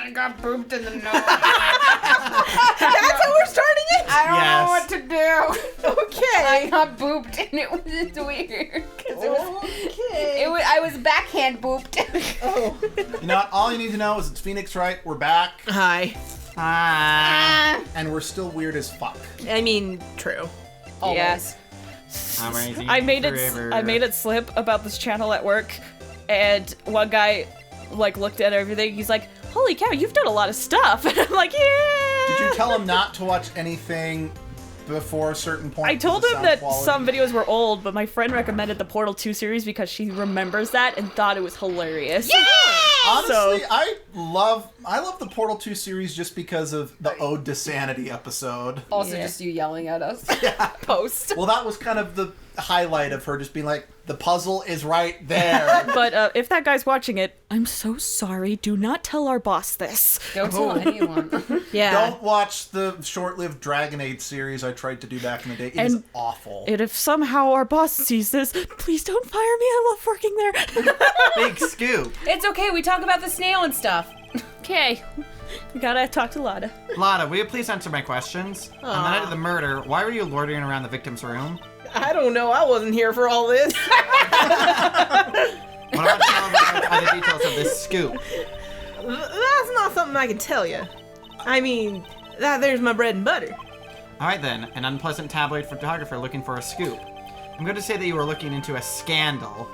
I got booped in the nose. That's how we're starting it? I don't know what to do. Okay. I got booped and it was just weird. I was backhand booped. Oh. You know what? All you need to know is it's Phoenix Wright. We're back. Hi. And we're still weird as fuck. I mean, true. Always. Yes. Amazing I made forever. it slip about this channel at work, and one guy looked at everything. He's like, "Holy cow, you've done a lot of stuff." And I'm like, "Yeah." Did you tell him not to watch anything before a certain point? I told because of him sound that quality? some videos were old, but my friend recommended the Portal 2 series because she remembers that and thought it was hilarious. Yeah! Honestly, I love the Portal 2 series just because of the Ode to Sanity episode. Also just you yelling at us. Yeah. Post. Well, that was kind of the highlight of her just being like, the puzzle is right there. But if that guy's watching it, I'm so sorry. Do not tell our boss this. Don't tell anyone. Yeah. Don't watch the short-lived Dragon Age series I tried to do back in the day. It is awful. And if somehow our boss sees this, please don't fire me. I love working there. Big scoop. It's okay, we talk about the snail and stuff. Okay. We gotta talk to Lotta. Lotta, will you please answer my questions? On the night of the murder, why were you loitering around the victim's room? I don't know. I wasn't here for all this. What about telling about other details of this scoop? That's not something I can tell you. I mean, there's my bread and butter. Alright then, an unpleasant tabloid photographer looking for a scoop. I'm going to say that you were looking into a scandal.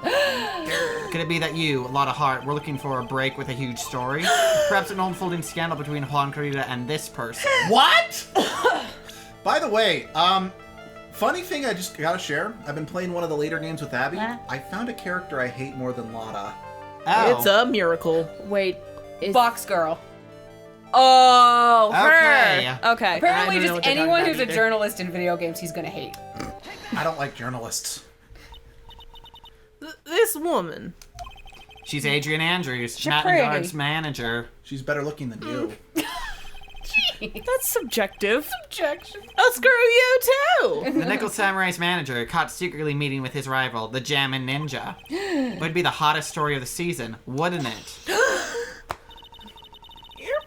Could it be that you, Lotta Hart, were looking for a break with a huge story? Perhaps an unfolding scandal between Juan Carita and this person? What? By the way, funny thing I just gotta share. I've been playing one of the later games with Abby. I found a character I hate more than Lotta. Oh. It's a miracle. Wait. Box girl. Oh, Okay. her. Okay. Apparently I don't know just what they're anyone talking who's a about either. journalist in video games he's gonna hate. I don't like journalists. This woman. She's Adrian Andrews, She's Matt pretty. and Guard's manager. She's better looking than you. That's subjective. Objection. Oh, screw you too. The Nickel Samurai's manager, caught secretly meeting with his rival, the Jammin' Ninja. Would be the hottest story of the season, wouldn't it? You're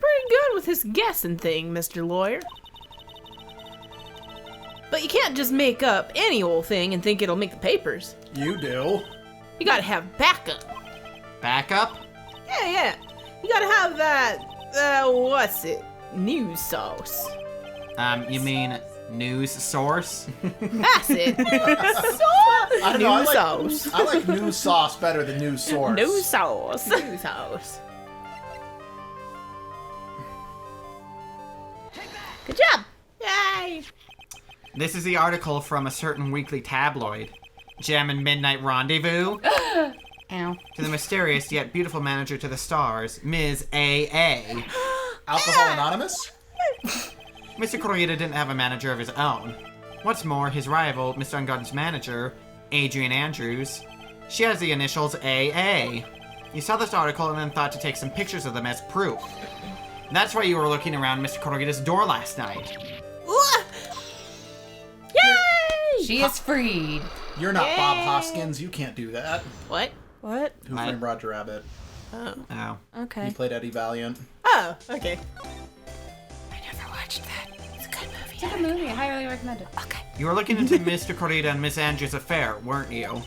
pretty good with this guessing thing, Mr. Lawyer. But you can't just make up any old thing and think it'll make the papers. You do. You gotta have backup. Backup? Yeah. You gotta have that, what's it? News sauce. You mean news source? That's it. I don't know. News sauce. I like news sauce better than news source. News sauce. News sauce. Good job. Yay. This is the article from a certain weekly tabloid. Jammin' Midnight Rendezvous. Ow. To the mysterious yet beautiful manager to the stars, Ms. A.A. Alcohol Anonymous? Mr. Corrida didn't have a manager of his own. What's more, his rival, Mr. Ungod's manager, Adrian Andrews, she has the initials A.A. You saw this article and then thought to take some pictures of them as proof. That's why you were looking around Mr. Corrida's door last night. Yay! She is freed. You're not Bob Hoskins. You can't do that. What? What? Who Framed Roger Rabbit? Oh. Oh. Okay. He played Eddie Valiant. Oh, okay. I never watched that. It's a good movie. It's a good movie. I highly recommend it. Okay. You were looking into Mr. Corrida and Miss Andrews' affair, weren't you?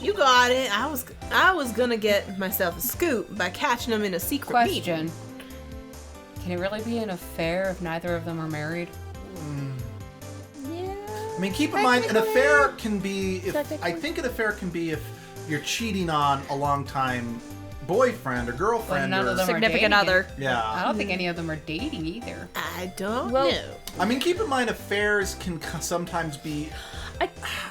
You got it. I was gonna get myself a scoop by catching them in a secret meeting. Question. Can it really be an affair if neither of them are married? Yeah. I mean, keep in mind, an affair can be if Technically. I think an affair can be if you're cheating on a longtime boyfriend or girlfriend none or of them are Significant dating. other. I yeah. don't think any of them are dating either. I don't Well- know. I mean, keep in mind, affairs can sometimes be.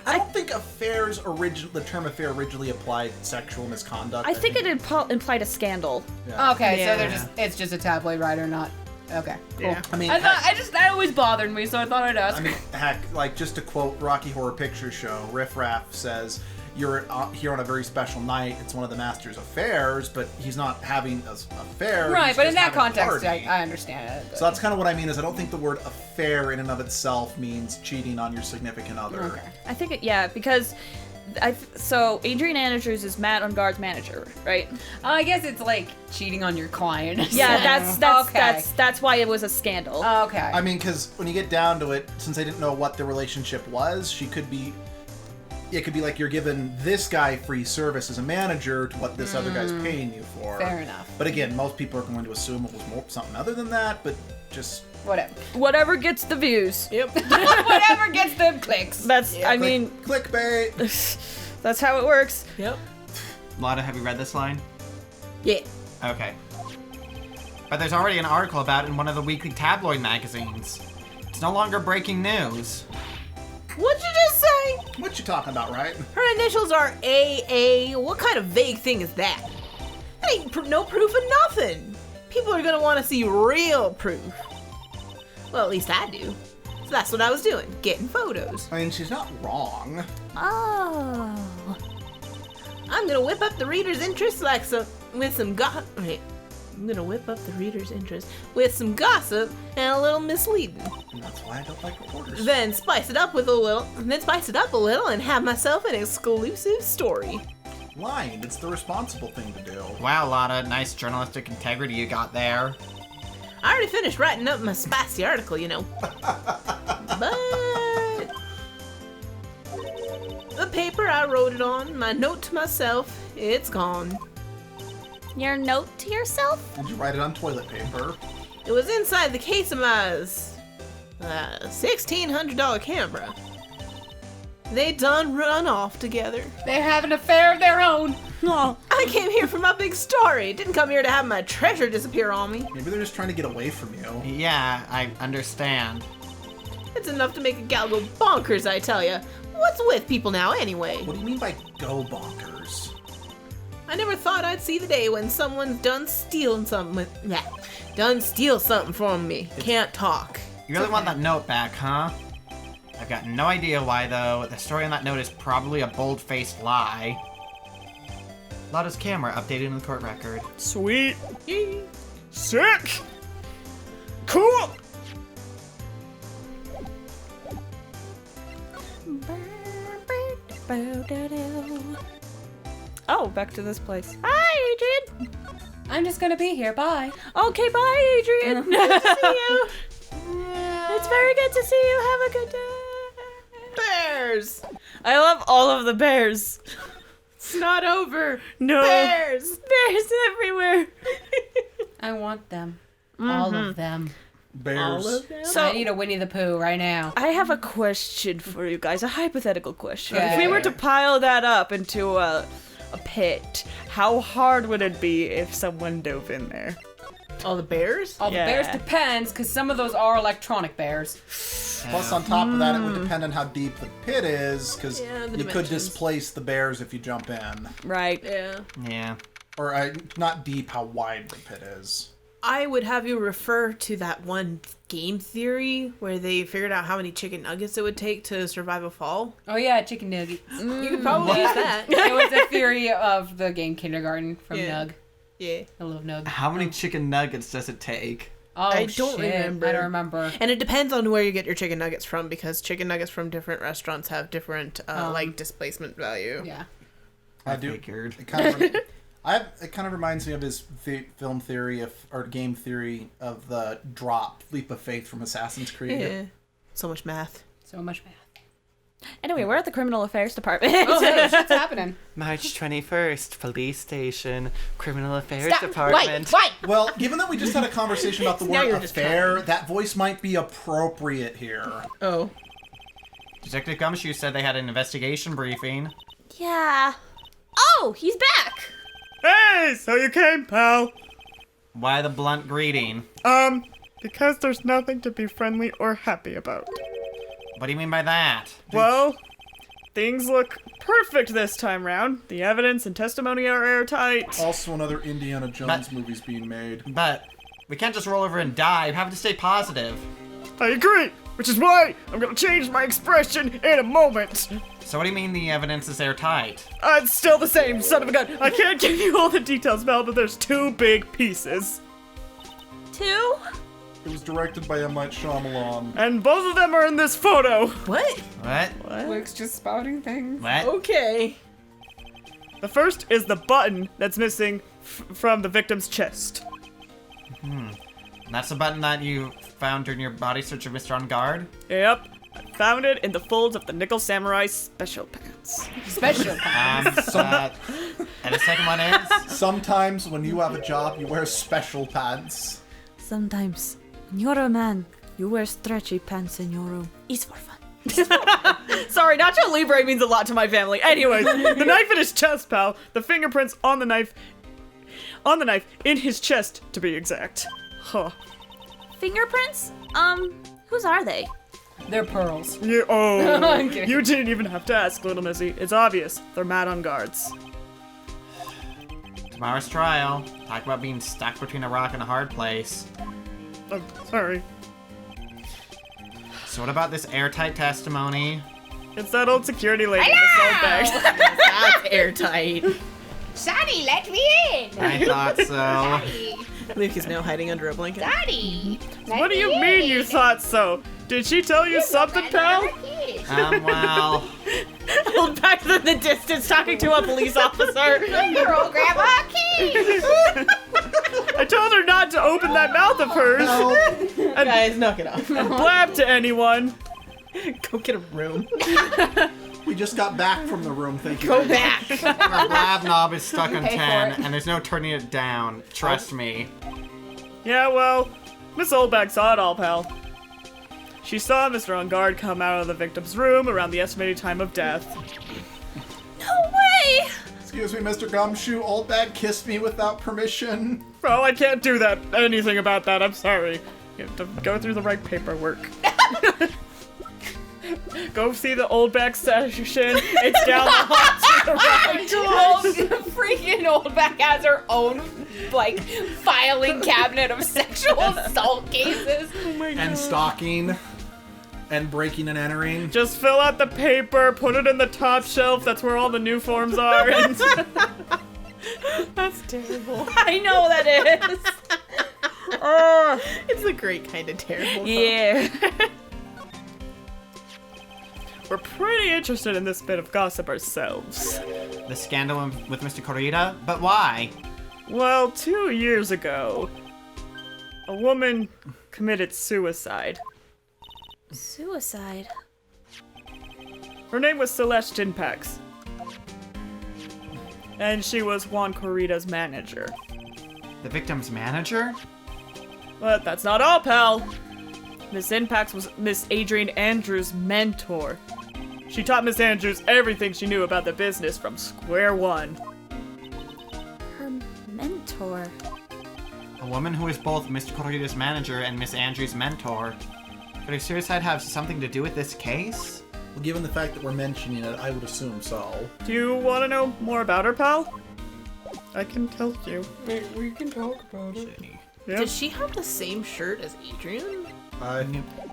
I don't think affairs the term affair originally applied sexual misconduct. I think it implied a scandal. Yeah. Okay, Yeah. so it's just a tabloid writer, not. Okay, cool. Yeah. I mean, That always bothered me, so I thought I'd ask. I mean, heck, like just to quote Rocky Horror Picture Show, Riff Raff says, "You're here on a very special night. It's one of the master's affairs, but he's not having an affair." Right, he's but just in that having a context, party." I understand it. So that's kind of what I mean. Is I don't think the word affair in and of itself means cheating on your significant other. Okay. I think because So Adrian Andrews is Matt Unguard's manager, right? I guess it's like cheating on your client. Yeah, Okay. that's why it was a scandal. Okay. I mean, because when you get down to it, since they didn't know what the relationship was, it could be like you're giving this guy free service as a manager to what this other guy's paying you for. Fair enough. But again, most people are going to assume it was something other than that, but just... Whatever. Whatever gets the views. Yep. Whatever gets the clicks. That's, I mean, Clickbait! that's how it works. Yep. Lotta, have you read this line? Yeah. Okay. But there's already an article about it in one of the weekly tabloid magazines. It's no longer breaking news. What'd you just say? What you talking about, right? Her initials are AA. What kind of vague thing is that? That ain't no proof of nothing. People are gonna want to see real proof. Well, at least I do. So that's what I was doing, getting photos. I mean, she's not wrong. Oh. I'm gonna whip up the reader's interest I'm gonna whip up the reader's interest with some gossip and a little misleading. And that's why I don't like reporters. Then spice it up a little and have myself an exclusive story. Lying, it's the responsible thing to do. Wow, Lotta, nice journalistic integrity you got there. I already finished writing up my spicy article, you know. But the paper I wrote it on, my note to myself, it's gone. Your note to yourself? Did you write it on toilet paper? It was inside the case of my $1,600 camera. They done run off together. They have an affair of their own. Oh. I came here for my big story. Didn't come here to have my treasure disappear on me. Maybe they're just trying to get away from you. Yeah, I understand. It's enough to make a gal go bonkers, I tell ya. What's with people now, anyway? What do you mean by go bonkers? I never thought I'd see the day when someone's done steal something from me. Can't talk. You really want that note back, huh? I've got no idea why, though. The story on that note is probably a bold-faced lie. Lotta's camera updated in the court record. Sweet. Sick. Cool. Oh, back to this place. Hi, Adrian. I'm just gonna be here. Bye. Okay, bye, Adrian. Good to see you. It's very good to see you. Have a good day. Bears! I love all of the bears. It's not over. No. Bears! Bears everywhere. I want them. All of them. Bears. So I need a Winnie the Pooh right now. I have a question for you guys, a hypothetical question. Okay. If we were to pile that up into a pit, how hard would it be if someone dove in there? All the bears? All the Yeah. bears depends, because some of those are electronic bears. Plus, on top of that, it would depend on how deep the pit is, because Yeah, the you could dimensions. displace the bears if you jump in. Right. Yeah. Yeah. Or not deep, how wide the pit is. I would have you refer to that one game theory where they figured out how many chicken nuggets it would take to survive a fall. Oh yeah, chicken nuggets. You could probably use that. It was a theory of the game Kindergarten from Yeah. Nug. Yeah. I love Nug. How many chicken nuggets does it take? Oh, I don't shit. remember. I don't remember. And it depends on where you get your chicken nuggets from, because chicken nuggets from different restaurants have different like displacement value. Yeah. I do. Figured. It kind of, it kind of reminds me of his film theory or game theory of the drop leap of faith from Assassin's Creed. Yeah. So much math. So much math. Anyway, we're at the criminal affairs department. Oh, hey, shit's happening. March 21st, police station, criminal affairs Stop. department. Wait. Well, given that we just had a conversation about the Now word you're just affair, that voice might be appropriate here. Oh. Detective Gumshoe said they had an investigation briefing. Yeah. Oh, he's back. Hey, so you came, pal. Why the blunt greeting? Because there's nothing to be friendly or happy about. What do you mean by that? Well, things look perfect this time round. The evidence and testimony are airtight. Also, another Indiana Jones movie's being made. But we can't just roll over and die. We have to stay positive. I agree, which is why I'm gonna change my expression in a moment. So what do you mean the evidence is airtight? It's still the same, son of a gun. I can't give you all the details, Mel, but there's two big pieces. Two? It was directed by M. Night Shyamalan. And both of them are in this photo. What? What? Luke's just spouting things. What? Okay. The first is the button that's missing from the victim's chest. That's the button that you found during your body search of Mr. On Guard? Yep. I found it in the folds of the Nickel Samurai special pants. Special. And the second one is? Sometimes when you have a job, you wear special pants. Sometimes, when you're a man, you wear stretchy pants in your room. It's for fun. Sorry, Nacho Libre means a lot to my family. Anyways, the knife in his chest, pal. The fingerprints on the knife. In his chest, to be exact. Huh. Fingerprints? Whose are they? They're pearls. You, I'm kidding. you didn't even have to ask, little Missy. It's obvious. They're mad on guards. Tomorrow's trial. Talk about being stuck between a rock and a hard place. I'm sorry. So what about this airtight testimony? It's that old security lady in the old bag. That's airtight. Sonny, let me in. I thought so. Luke is now hiding under a blanket. Sonny. What do you mean you thought so? Did she tell you something, pal? Well, Hold back in the distance talking to a police officer. Your old grandma keys. I told her not to open that mouth of hers Guys, knock it off. and blab to anyone. Go get a room. We just got back from the room, thank you. Go back. our lab knob is stuck on Pay for 10, it. and there's no turning it down. Trust me. Yeah, well, Miss Oldbag saw it all, pal. She saw Mr. On Guard come out of the victim's room around the estimated time of death. No way! Excuse me, Mr. Gumshoe, old bag kissed me without permission. Well, I can't do that. Anything about that. I'm sorry. You have to go through the right paperwork. Go see the old back session. It's down the hall to the right. Freaking old back has her own, like, filing cabinet of sexual assault cases. And stalking. And breaking and entering. Just fill out the paper, put it in the top shelf. That's where all the new forms are. And That's terrible. I know that is. It's a great kind of terrible. Yeah. we're pretty interested in this bit of gossip ourselves. The scandal with Mr. Corrida? But why? Well, 2 years ago, a woman committed suicide. Suicide. Her name was Celeste Jinpax. And she was Juan Corrida's manager. The victim's manager? But that's not all, pal. Miss Jinpax was Miss Adrian Andrews' mentor. She taught Miss Andrews everything she knew about the business from square one. Her mentor. A woman who is both Mr. Corrida's manager and Miss Andrews' mentor. Could her suicide have something to do with this case? Well, given the fact that we're mentioning it, I would assume so. Do you want to know more about her, pal? I can tell you. We can talk about it. Yeah. Does she have the same shirt as Adrian? No,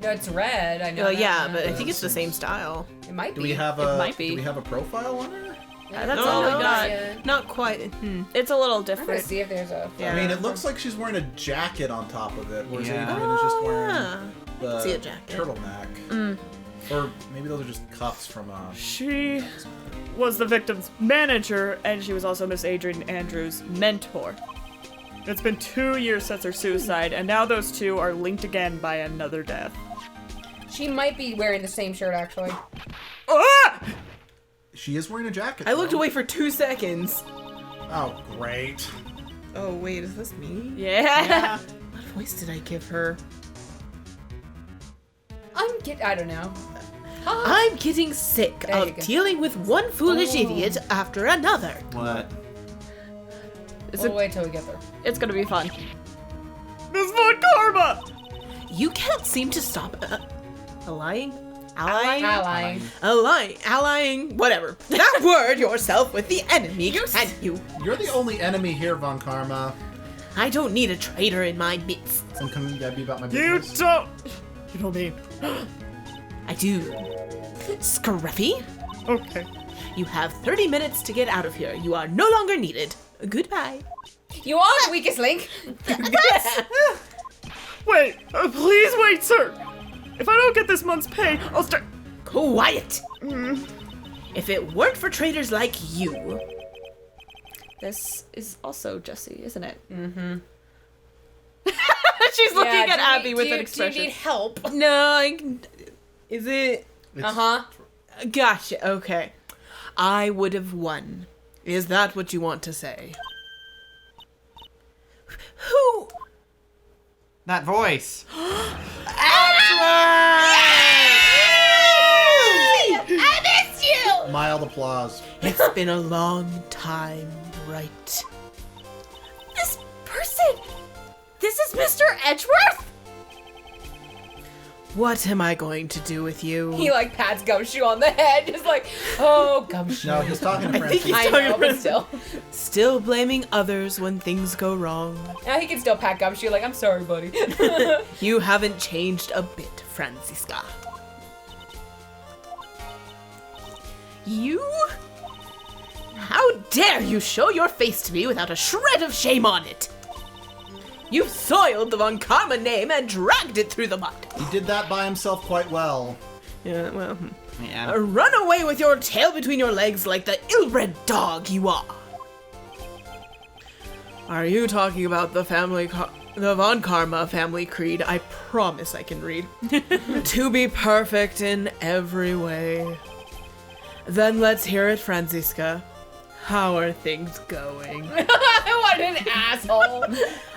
it's red. I know. Oh that. yeah, but I think it's the same style. It might be. Do we have It a might be. Do we have a profile on her? That's No, all we not, got. not quite. It's a little I'm gonna different. see if there's a. Yeah. I mean, it looks like she's wearing a jacket on top of it, whereas Yeah. Adrian is just wearing yeah. the see a jacket. turtleneck. Or maybe those are just cuffs from She was the victim's manager, and she was also Miss Adrian Andrews' mentor. It's been 2 years since her suicide, and now those two are linked again by another death. She might be wearing the same shirt, actually. Ah! She is wearing a jacket. I looked though. away for 2 seconds. Oh, great. Oh wait, is this me? Yeah. What voice did I give her? I don't know. I'm getting sick There you of go. dealing with one foolish idiot after another. What? We'll wait till we get there. It's gonna be fun. Miss Von Karma! You can't seem to stop allying, whatever. That word yourself with the enemy, can you? You're the only enemy here, Von Karma. I don't need a traitor in my midst. And can that be about my You business? don't. You don't mean. I do. Scruffy, Okay. you have 30 minutes to get out of here. You are no longer needed. Goodbye. You are the weakest link. Wait, please wait, sir. If I don't get this month's pay, I'll start. Quiet! If it weren't for traitors like you, This is also Jessie, isn't it? Mm-hmm. She's looking at Abby with an Do expression. you need help? is it? Uh-huh. Gotcha. Okay, I would have won. Is that what you want to say? Who? That voice. I missed you! Mild applause. It's been a long time, right? This person! This is Mr. Edgeworth? What am I going to do with you? He like pats Gumshoe on the head, just like, oh, Gumshoe. No, he's talking to Francis. I know, but still. Still blaming others when things go wrong. Now he can still pat Gumshoe like, I'm sorry, buddy. You haven't changed a bit, Franziska. You? How dare you show your face to me without a shred of shame on it? You've soiled the Von Karma name and dragged it through the mud. He did that by himself quite well. Yeah, well, Yeah. run away with your tail between your legs like the ill-bred dog you are. Are you talking about the the Von Karma family creed? I promise I can read. To be perfect in every way. Then let's hear it, Franziska. How are things going? What an asshole.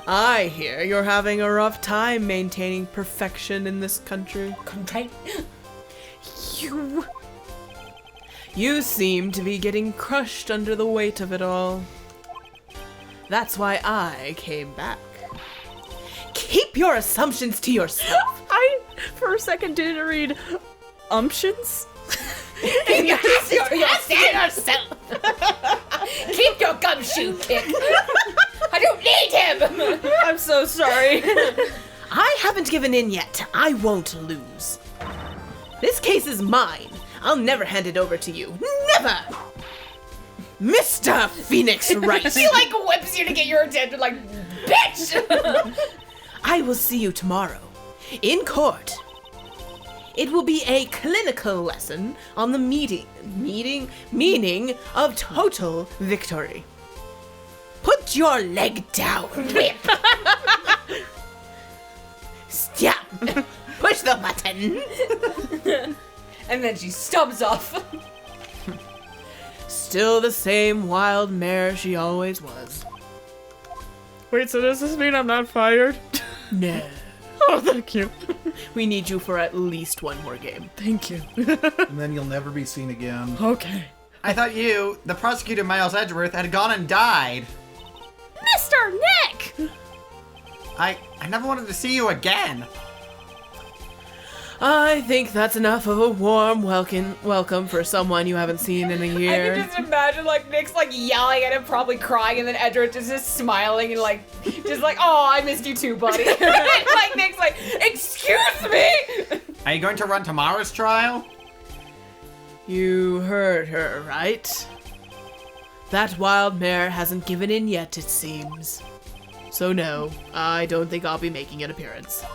I hear you're having a rough time maintaining perfection in this country. Country. You seem to be getting crushed under the weight of it all. That's why I came back. Keep your assumptions to yourself. I, for a second, didn't read umptions. Keep your yourself. Keep your Gumshoe kick. I don't need him. I'm so sorry. I haven't given in yet. I won't lose. This case is mine. I'll never hand it over to you. Never! Mr. Phoenix Wright. She like whips you to get your attention, like, bitch. I will see you tomorrow. In court. It will be a clinical lesson on the meaning of total victory. Put your leg down. Whip. Stop. Push the button. And then she stubs off. Still the same wild mare she always was. Wait, so does this mean I'm not fired? No. Oh, thank you. We need you for at least one more game. Thank you. And then you'll never be seen again. Okay. I thought you, the prosecutor Miles Edgeworth, had gone and died. Mr. Nick! I never wanted to see you again. I think that's enough of a warm welcome for someone you haven't seen in a I year. can just imagine like Nick's like yelling at him, probably crying, and then Edward just smiling and like, just like, oh, I missed you too, buddy. Like Nick's like, excuse me. Are you going to run tomorrow's trial? You heard her, right? That wild mare hasn't given in yet, it seems. So no, I don't think I'll be making an appearance.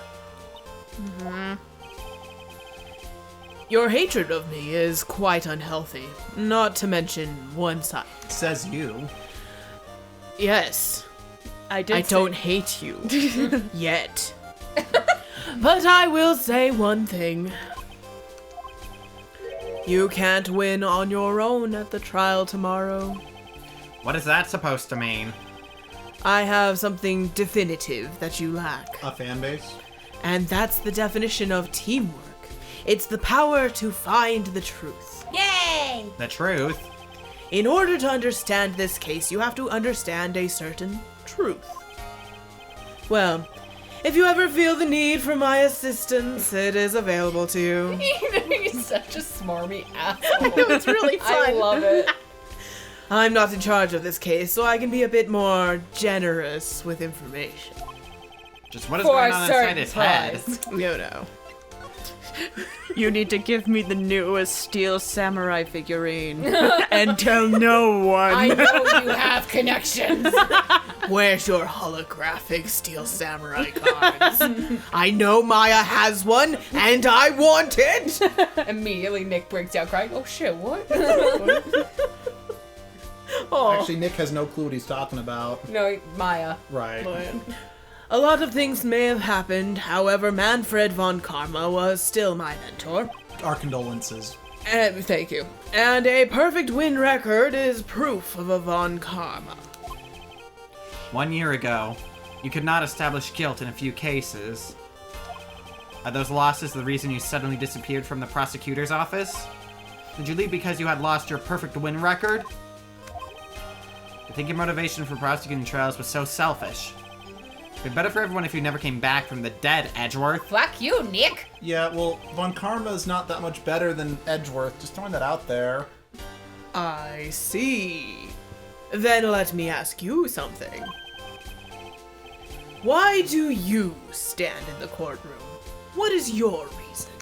Your hatred of me is quite unhealthy, not to mention one-sided. Says you. Yes, I did I don't hate you. Yet. But I will say one thing. You can't win on your own at the trial tomorrow. What is that supposed to mean? I have something definitive that you lack. A fan base. And that's the definition of teamwork. It's the power to find the truth. Yay! The truth? In order to understand this case, you have to understand a certain truth. Well, if you ever feel the need for my assistance, it is available to you. He's such a smarmy asshole. It's really I love it. I'm not in charge of this case, so I can be a bit more generous with information. Just what is For going a on certain inside his head? price. No. You need to give me the newest steel samurai figurine and tell no one. I know you have connections. Where's your holographic Steel Samurai cards? I know Maya has one, and I want it! Immediately, Nick breaks down crying. Oh shit, what? Oh. Actually, Nick has no clue what he's talking about. No, Maya. Right. A lot of things may have happened, however, Manfred von Karma was still my mentor. Our condolences. Thank you. And a perfect win record is proof of a von Karma. 1 year ago, you could not establish guilt in a few cases. Are those losses the reason you suddenly disappeared from the prosecutor's office? Did you leave because you had lost your perfect win record? I think your motivation for prosecuting trials was so selfish. It'd be better for everyone if you never came back from the dead, Edgeworth. Fuck you, Nick. Yeah, well, Von Karma's not that much better than Edgeworth. Just throwing that out there. I see. Then let me ask you something. Why do you stand in the courtroom? What is your reason?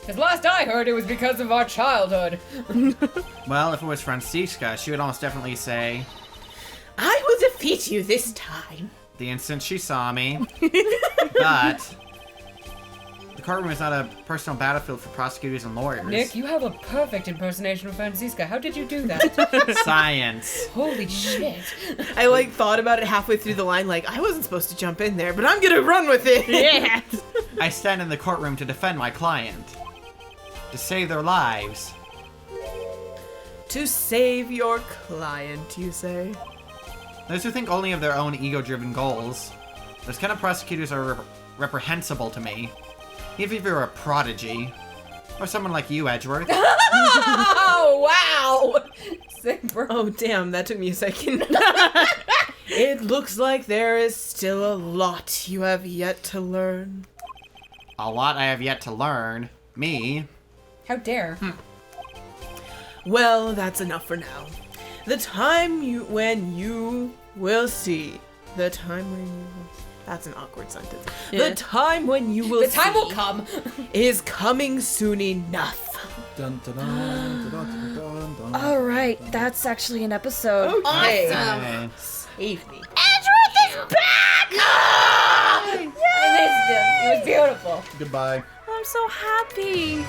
Because last I heard, it was because of our childhood. Well, if it was Francisca, she would almost definitely say, I will defeat you this time. the instant she saw me. But the courtroom is not a personal battlefield for prosecutors and lawyers. Nick, you have a perfect impersonation of Francisca. How did you do that? Science. Holy shit. I thought about it halfway through the line, I wasn't supposed to jump in there, but I'm gonna run with it. Yeah. I stand in the courtroom to defend my client. To save their lives. To save your client, you say? Those who think only of their own ego-driven goals. Those kind of prosecutors are reprehensible to me. Even if you're a prodigy. Or someone like you, Edgeworth. Oh, wow. Sick, bro. Oh, damn, that took me a second. It looks like there is still a lot you have yet to learn. A lot I have yet to learn. Me. How dare. Well, that's enough for now. The time when you will see. The time when you will... That's an awkward sentence. Yeah. The time when you will The time will see come. is coming soon enough. Dun, dun, dun, dun, dun, dun, dun, dun. All right, that's actually an episode. Okay. Okay. Save me. Edgeworth is back! I missed him. It was beautiful. Goodbye. I'm so happy.